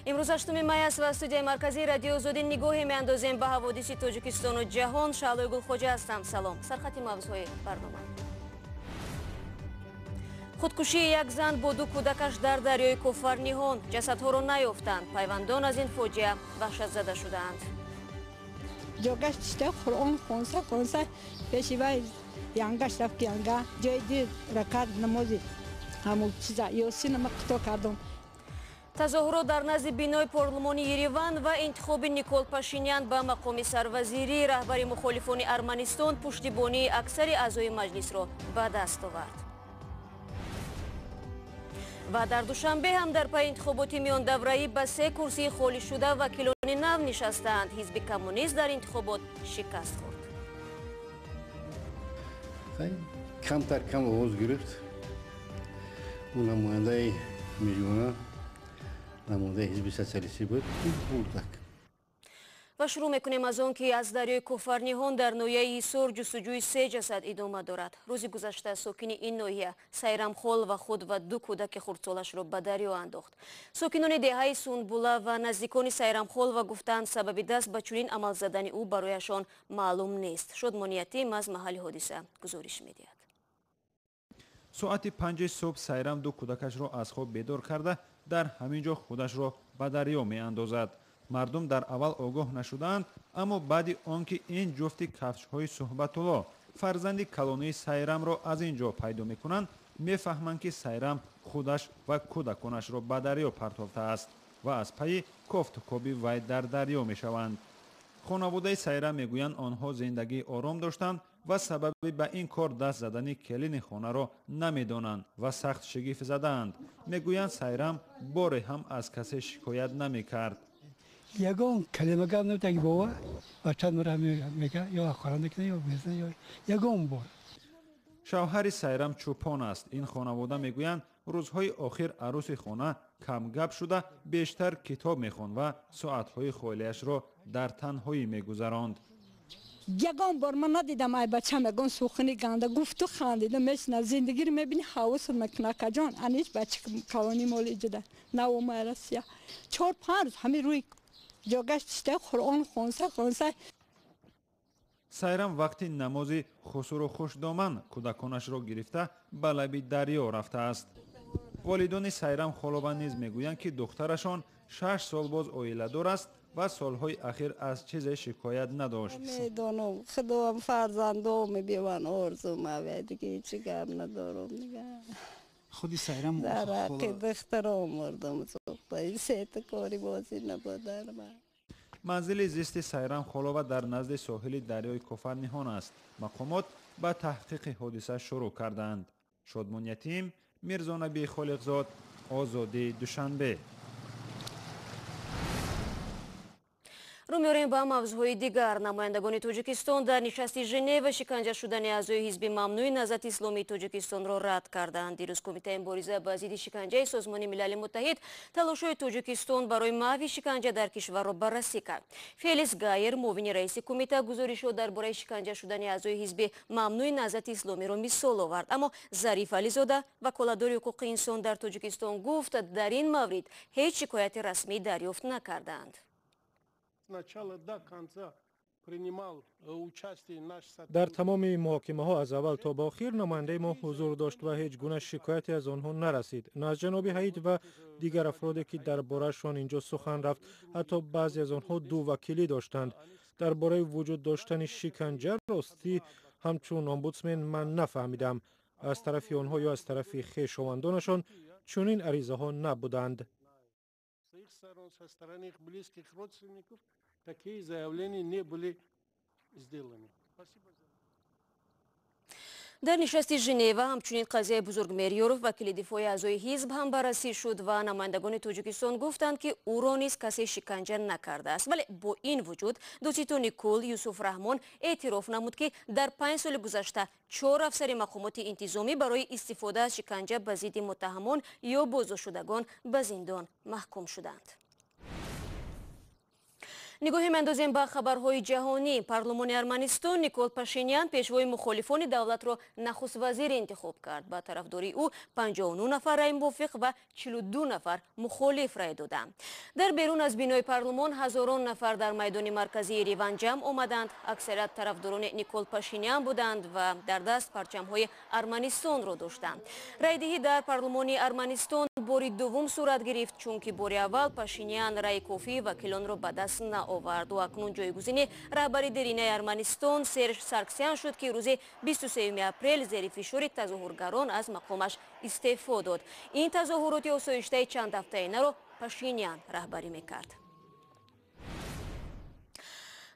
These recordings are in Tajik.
امروز 8 می است و استودیوی مرکزی رادیو زودی نگاهی می‌اندازیم به حوادث تاجیکستان و جهان. شعله گلخوجه هستم. سلام. سرخط موضوعهای برنامه. خودکشی یک زن با دو کودکش در دریای کوفر نیهان. جسدها را نیافتند. پیوندان از این فاجعه وحشت زده شدند. جاگش تشته قرآن خونسه پیشوای یانگاش رفت یانگا جای دید رکعت نمازی همون چیزا یاسین ما قطع کردم. تظاهرات در نزد بینای پارلمانی یریوان و انتخاب نیکول پاشینیان به مقام سروزیری رهبر مخالفان ارمنستان پشتیبانی اکثر اعضای مجلس را به دست آورد. و در دوشنبه هم در پی انتخابات میان دوره‌ای به 3 کرسی خالی شده وکیلان نو نشستند. حزب کمونیست در انتخابات شکست خورد. کمتر کم آواز گرفت. اون نماینده میلیونه نماینده حزب سوسیالیستی بود. و شروع میکنیم از آن که از دریای کوفر نیهان در ناحیه ایسور جستجوی 3 جسد ادامه دارد. روز گذشته ساکن این ناحیه سیرام خال و خود و 2 کودک خردسالش را به دریا انداخت. ساکنان دهه سونبولا و نزدیکان سیرام خال و گفتند سبب دست به چنین عمل زدن او برایشان معلوم نیست. شادمانی تیم از محل حادثه گزارش میدهد. ساعت 5 صبح سیرام 2 کودکش را از خواب بیدار کرده در همینجا خودش را به دریا می اندازد. مردم در اول آگاه نشدند، اما بعد آنکه این جفت کفش‌های صحبت‌الله فرزند کلانی سیرام را از اینجا پیدا می‌کنند، می‌فهمند که سیرام خودش و کودکانش را به دریا پرتافته است و از پی کفت و کوبی وی در دریا می‌شوند. خانواده سیرام میگویند آنها زندگی آرام داشتند و سبب به این کار دست زدن کلین خانه را نمی‌دانند و سخت شگفت زدند. میگویند سیرام بار هم از کسی شکایت نمی‌کرد. یگان کلمه گفت نمی‌تونی بابا بچه مرا میگه یا خورنده کنه یا بزنه یا یگان بار. شوهر سیرام چوپان است. این خانواده میگویند روزهای آخر عروس خانه کم گپ شده بیشتر کتاب میخواند و ساعتهای خالیش را در تنهایی میگذراند. یگان بار من ندیدم ای بچه میگن سوخنی گنده گفت و خندیده میشنه زندگی رو میبینی حواس میکنه کجان انیش بچه کلانی مالی جده نو مرسیه 4-5 روز همین روی جاگشت تشته قرآن خونسه. سیرام وقتی نماز خسور و خوش دامن کودکانش را گرفته به لب دریا رفته است. والدان سیرام خالابند نیز میگویند که دخترشان 6 سال باز عائله دار است و سالهای اخیر از چیز شکایت نداشت. میدونم خدا فرزندام بیان آرزو ما دیگه هیچ گپ ندارم دیگه. خودی سیرام در حق دخترام مردم سوخته سیت کاری بازی نبودن من. منزل زیست سیرام خالابه در نزد ساحل دریای کوفر نیهان است. مقامات به تحقیق حادثه شروع کردند. شادمان یتیم، میرزا نبی خالقزاد، آزادی دوشنبه. رو می‌آوریم به موضوعهای دیگر. نمایندگان تاجیکستان در نشست ژنو شکنجه شدن اعضای حزب ممنوع نهضت اسلامی تاجیکستان را رد کردند. دیروز کمیته مبارزه با ضد شکنجه سازمان ملل متحد تلاش‌های تاجیکستان برای محو شکنجه در کشور را بررسی کرد. فلیکس گایر معاون رئیس کمیته گزارش درباره شکنجه شدن اعضای حزب ممنوع نهضت اسلامی را مثال آورد، اما ظریف علیزاده وکالتدار حقوق انسان در تاجیکستان گفت در این مورد هیچ شکایت رسمی دریافت نکردند. در تمام محاکمه ها از اول تا به آخر نماینده ما حضور داشت و هیچ گونه شکایتی از آنها نرسید. نه از جناب هیئت و دیگر افرادی که درباره‌شان اینجا سخن رفت، حتی بعضی از آنها 2 وکیلی داشتند. درباره وجود داشتن شکنجه راستی همچون امبودسمن من نفهمیدم. از طرف آنها یا از طرف خویشاوندانشان چنین عریضه ها نبودند. Такие заявления не были сделаны. Спасибо. در نشست ژنو همچنین قضیه بزرگمهریارов وکیل دفاع اعضای حزب هم بررسی شد و نمایندگان تاجیکستان گفتند که او را نیز کسی شکنجه نکرده است. ولی با این وجود دوسیتو نیکول یوسف رحمان اعتراف نمود که در 5 سال گذشته 4 افسر مقامات انتظامی برای استفاده از شکنجه به ضد متهمان یا بازداشت شدگان به زندان محکوم شدند. нигоҳе меандозем ба хабарҳои ҷаҳонӣ. Парлумони Арманистон Никол Пашинян пешвои мухолифони давлатро нахуст вазир интихоб кард. Ба тарафдории ӯ 59 нафар рай мувофиқ ва 42 нафар мухолиф рай доданд. Дар берун аз бинои парлумон ҳазорон нафар дар майдони марказии Ереван ҷамъ омаданд. Аксарият тарафдорони Никол Пашинян буданд ва дар даст парчамҳои Арманистонро доштанд. Райдиҳӣ дар парлумони Арманистон бори дуввум сурат гирифт, чунки бори аввал Пашинян раи кофии вакилонро ба даст наовард. ва акнун ҷойгузини раҳбари деринаи Арманистон Серж Сарксян шуд, ки рӯзи 23 апрел зери фишори тазоҳургарон аз мақомаш истеъфо дод. Ин тазоҳуроти осоиштаи чанд ҳафтаинаро Пашинян раҳбарӣ мекард.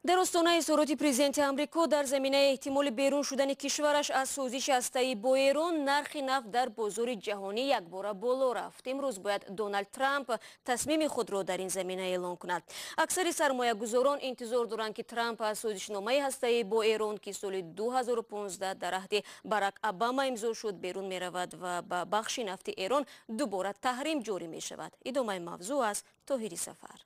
дар остонаи изҳороти президенти Амрико дар заминаи эҳтимоли берун шудани кишвараш аз созиши ҳастаӣ бо Эрон, нархи нафт дар бозори ҷаҳонӣ якбора боло рафт. Имрӯз бояд Доналд Трамп тасмими худро дар ин замина эълон кунад. Аксари сармоягузорон интизор доранд, ки Трамп аз созишномаи ҳастаӣ бо Эрон, ки соли 2015 дар аҳди Барак Обама имзо шуд, берун меравад ва ба бахши нафти Эрон дубора таҳрим ҷорӣ мешавад. идомаи мавзӯъ аз Тоҳири Сафар.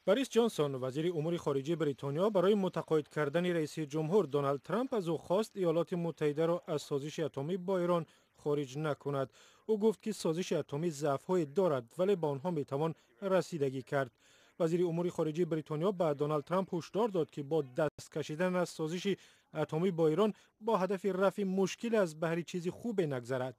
борис ҷонсон, вазири умури хориҷии бритониё, барои мутақоид кардани раиси ҷумҳур Доналд Трамп аз ӯ хост иёлоти муттаҳидаро аз созиши атомӣ бо Эрон хориҷ накунад. ӯ гуфт, ки созиши атомӣ заъфҳое дорад, вале ба онҳо метавон расидагӣ кард. вазири умури хориҷии бритониё ба Доналд Трамп ҳушдор дод, ки бо даст кашидан аз созиши атомӣ бо Эрон бо ҳадафи рафъи мушкил аз баҳри чизи хубе нагзарад.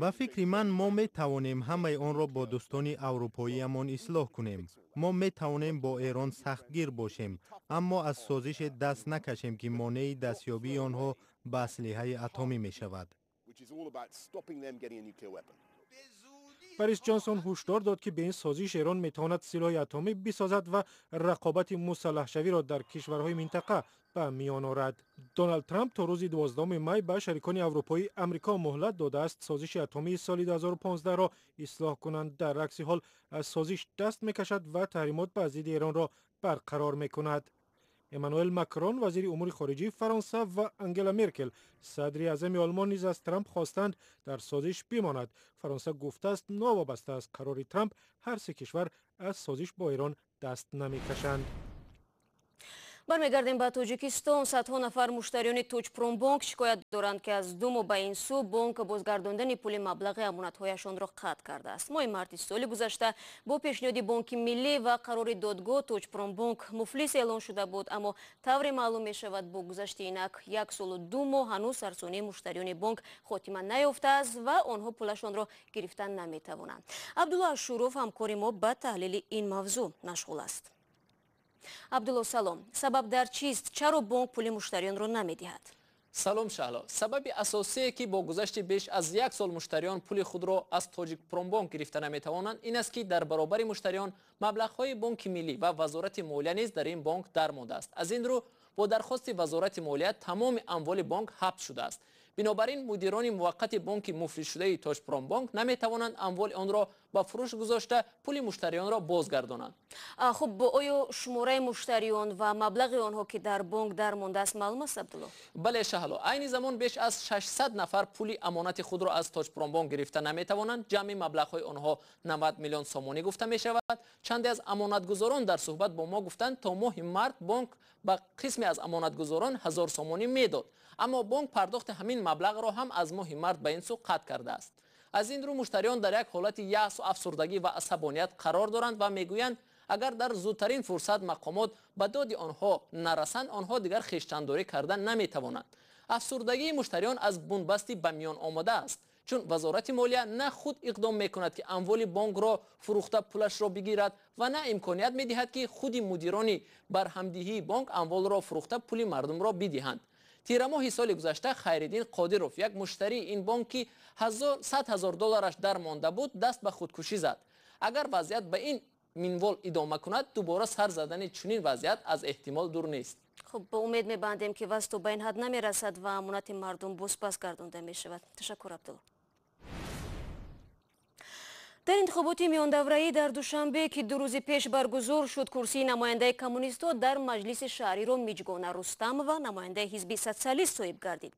ба фикри ман мо метавонем ҳамаи онро бо дӯстони аврупоиамон ислоҳ кунем. мо метавонем бо Эрон сахтгир бошем, аммо аз созише даст накашем, ки монеи дастёбии онҳо ба аслиҳаи атомӣ мешавад. борис ҷонсон ҳушдор дод, ки ба ин созиш Эрон метавонад силоҳи атомӣ бисозад ва рақобати мусаллаҳшавиро дар кишварҳои минтақа ба миён орад. Доналд Трамп то рӯзи 12 май ба шарикони аврупоӣ Амрико муҳлат додааст созиши атомии соли 2015-ро ислоҳ кунанд. дар акси ҳол аз созиш даст мекашад ва таҳримот ба зидди Эронро барқарор мекунад. Эммануэл Макрон, вазири умури хориҷии Фаронса, ва Ангела Меркел, садри аъзами Олмон, низ аз Трамп хостанд дар созиш бимонад. Фаронса гуфтааст, новобаста аз қарори Трамп ҳар се кишвар аз созиш бо Эрон даст намекашанд. бармегардем ба Тоҷикистон. Садҳо нафар муштариёни Тоҷпромбонк шикоят доранд, ки аз ду моҳ ба ин су бонк бозгардондани пули маблағи амонатҳояшонро қатъ кардааст. моҳи марти соли гузашта бо пешниҳоди Бонки Миллӣ ва қарори додгоҳ Тоҷпромбонк муфлис эълон шуда буд, аммо тавре маълум мешавад, бо гузашти инак 1 солу 2 моҳ ҳанӯз сарсонии муштариёни бонк хотима наёфтааст ва онҳо пулашонро гирифта наметавонанд. Абдулло Ашуров, ҳамкори мо, ба таҳлили ин мавзӯъ машғул аст. Абдулло, салом. Сабаб дар чист? Чаро бонк пули муштариёнро намедиҳад? салом Шаҳло. Сабаби асосие, ки бо гузашти беш аз 1 сол муштариён пули худро аз Тоҷикпромбонк гирифта наметавонанд, ин аст, ки дар баробари муштариён маблағҳои Бонки Миллӣ ва Вазорати молия низ дар ин бонк дар мондааст. аз ин рӯ бо дархости Вазорати молия тамоми амволи бонк ҳабс шудааст. бинобар ин мудирони муваққати бонки муфлисшудаи Тоҷпромбонк наметавонанд амволи онро ба фурӯш гузошта пули муштариёнро бозгардонанд. хуб, оё шумораи муштариён ва маблағи онҳо, ки дар бонк дар мондааст, маълум аст, Абдулло? бале Шаҳло, айни замон беш аз 600 нафар пули амонати худро аз Тоҷпромбонк гирифта наметавонанд. ҷамъи маблағҳои онҳо 90 миллион сомонӣ гуфта мешавад. чанде аз амонатгузорон дар суҳбат бо мо гуфтанд, то моҳи март бонк ба қисме аз амонатгузорон 1000 сомонӣ медод, аммо бонк пардохти ҳамин маблағро ҳам аз моҳи март ба ин су қатъ кардааст. аз ин рӯ муштариён дар як ҳолати яъсу афсурдагӣ ва асабоният қарор доранд ва мегӯянд, агар дар зудтарин фурсат мақомот ба доди онҳо нарасанд, онҳо дигар хештандорӣ карда наметавонанд. афсурдагии муштариён аз бунбасти ба миён омада аст, чун Вазорати молия на худ иқдом мекунад, ки амволи бонкро фурӯхта пулашро бигирад ва на имконият медиҳад, ки худи мудирони барҳамдиҳии бонк амволро фурӯхта пули мардумро бидиҳанд. тирамоҳи соли гузашта Хайриддин Қодиров, як муштарии ин бонк, ки $100,000 дар монда буд, даст ба худкушӣ зад. агар вазъият ба ин минвол идома кунад, дубора сар задани чунин вазъият аз эҳтимол дур нест. хуб, ба умед мебандем, ки ваз то ба ин ҳад намерасад ва амонати мардум бозпас гардонда мешавад. ташаккур, Абдулло. در انتخابات میاندورایی در دوشنبه که 2 روز پیش برگزار شد، کرسی نماینده کمونیست‌ها در مجلس شهری را میجگان رستم و نماینده حزب سوسیالیست صاحب گردید.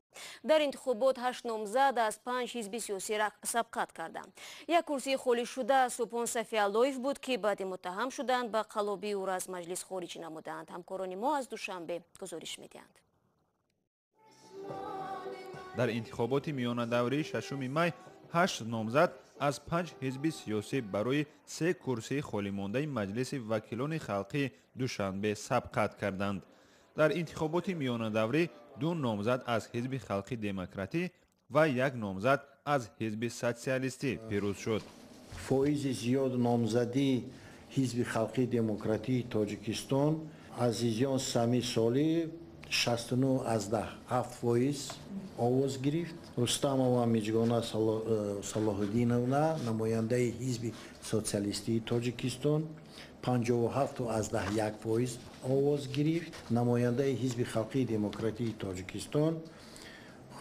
در انتخابات 8 نامزد از 5 حزب سیاسی سبقت کردند. یک کرسی خالی شده سپون صفی‌الله‌یف بود که بعد متهم شدند به قلابی او را از مجلس خارج نمودند. همکاران ما از دوشنبه گزارش میدهند. در انتخابات میان دوره 6 می 8 نامزد از 5 حزب سیاسی برای 3 کرسی خالی مانده مجلس وکیلان خلقی دوشنبه سبقت کردند. در انتخابات میان دوره 2 نامزد از حزب خلقی دموکراتی و 1 نامزد از حزب سوسیالیستی پیروز شد. فایز زیاد نامزدی حزب خلقی دموکراتی تاجیکستان عزیزیان سمی سالی 69 از 7 فایز آواز گرفت. رستمова میجگانه صلاح‌الدینовна نماینده حزب سوسیالیستی تاجیکستان 57 از 1 فایز آواز گرفت. نماینده حزب خلقی دموکراتی تاجیکستان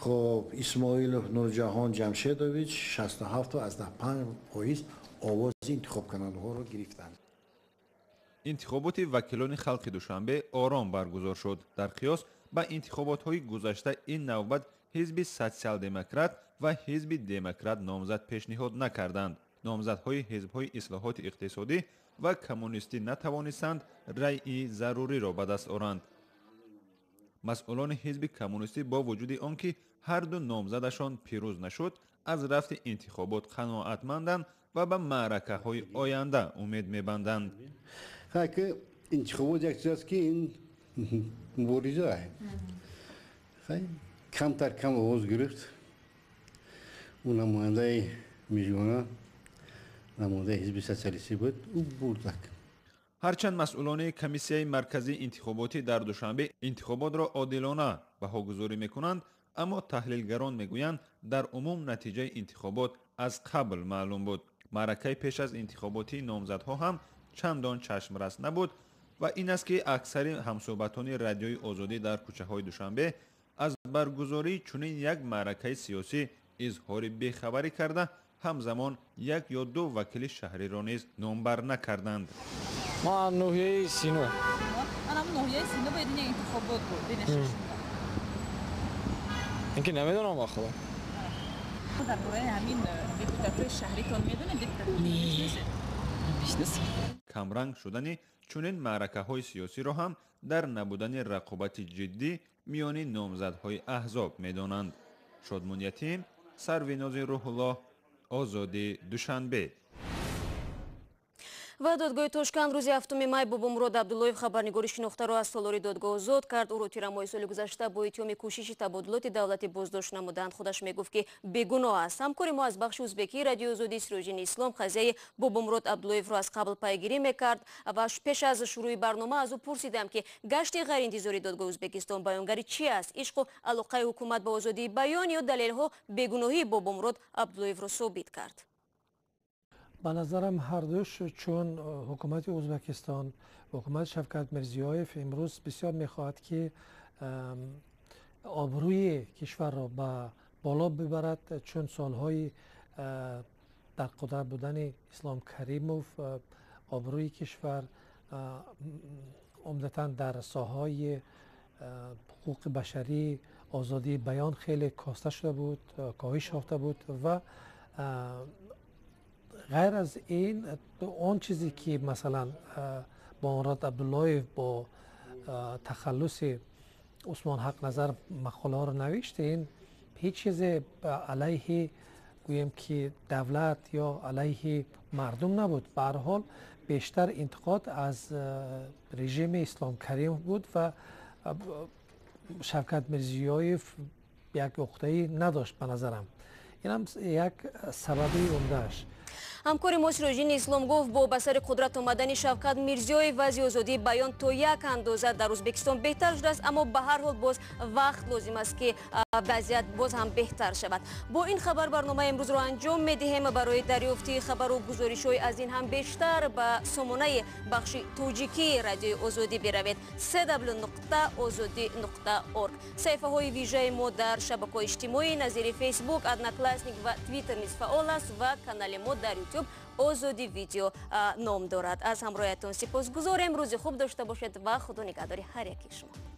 خب اسماعیل نورجهان جمشیدویچ 67 از 5 فایز آواز انتخاب کننده ها را گرفتند. انتخابات وکیلان خلق دوشنبه آرام برگزار شد. در قیاس با انتخابات های گذشته این نوبت حزب سوسیال دموکرات و حزب دموکرات نامزد پیشنهاد نکردند. نامزدهای حزب‌های اصلاحات اقتصادی و کمونیستی نتوانستند رأی ضروری را به دست آورند. مسئولان حزب کمونیستی با وجود آنکه هر دو نامزدشان پیروز نشد، از رفت انتخابات قناعتمندند و به معرکه‌های آینده امید می‌بندند. که انتخابات یک چیز که این مبارزه است. کمتر کم آواز گرفت. اون نماینده میجگانه نماینده حزب سوسیالیستی بود، او برد. هرچند مسئولان کمیسیه مرکزی انتخاباتی در دوشنبه انتخابات را عادلانه بهاگذاری میکنند، اما تحلیلگران میگویند در عموم نتیجه انتخابات از قبل معلوم بود. معرکه پیش از انتخاباتی نامزدها هم چندان چشمرس نبود و این است که اکثر همصحبتان رادیوی آزادی در کوچه های دوشنبه از برگزاری چنین یک معرکه سیاسی اظهار بیخبری کرده، همزمان 1 یا 2 وکیل شهری را نیز نامبر نکردند. ما نوحیه سینو منم نوحیه سینو بدون انتخابات بود بینشون اینکه نمیدونم آخه در دوره همین دیکتاتوری شهریتون میدونه دیکتاتوری نیست. کمرنگ شدن چنین معرکه های سیاسی را هم در نبودن رقابت جدی میان نامزدهای احزاب میدانند. شادمان یتیم، سرویناز روح الله، آزادی دوشنبه. و دادگاه توشکند روز 7 مای بابامرод عبدуллоев хабарнигори шинохтаро аз солори додгоҳ озод кард. ӯро тирамоҳи соли гузашта бо иттиҳоми кӯшиши табодилоти давлатӣ боздошт намуданд. худаш мегуфт ки бегуноҳ аст. ҳамкори мо аз бахши ӯзбекии радиои озодии Сироҷини Ислом қазияи бобомрод Абдуллоевро аз қабл пайгирӣ мекард ва пеш аз шурӯи барнома аз ӯ пурсидам ки гашти ғайриинтизори додгоҳи Ӯзбекистон баёнгари чи аст? ишқу алоқаи ҳукумат ба озодии баён ё далелҳо бегуноҳии бобомрод Абдуллоевро собит кард? به نظرم هر دوش، چون حکومت ازبکستان و حکومت شفقت میرزیویف امروز بسیار میخواهد که آبروی کشور را به بالا ببرد، چون سالهای در قدرت بودن اسلام کریموف آبروی کشور عمدتاً در ساحه‌های حقوق بشری، آزادی بیان خیلی کاسته شده بود، کاهش یافته بود و غیر از این اون چیزی که مثلا بابامرод عبدالله‌یف با تخلص عثمان حق نظر مقاله ها رو نوشته، این هیچ چیز علیه گویم که دولت یا علیه مردم نبود. به هر حال بیشتر انتقاد از رژیم اسلام کریم بود و شفقت میرزیویف یک عقده‌ای نداشت. به نظرم این هم یک سببی عمده‌اش. ҳамкори мо Сироҷини Ислом гуфт бо ба сари қудрат омадани Шавкат Мирзиёев вазъи озодии баён то як андоза дар Ӯзбекистон беҳтар шудааст, аммо ба ҳар ҳол боз вақт лозим аст ки вазъият боз ҳам беҳтар шавад. бо ин хабар барномаи имрӯзро анҷом медиҳем. барои дарёфти хабару гузоришҳои аз ин ҳам бештар ба сомонаи бахши тоҷикии радиои озодӣ биравед www.ozodi.org. саҳифаҳои вижаи мо дар шабакаҳои иҷтимоӣ назири фейсбук, одноклассник ва твиттер низ фаъол аст ва канали мо дар YouTube озоди видео ном дорад. аз ҳамроҳиятон сипосгузорем. рӯзи хуб дошта бошед ва худо нигаҳдори ҳар яки шумо.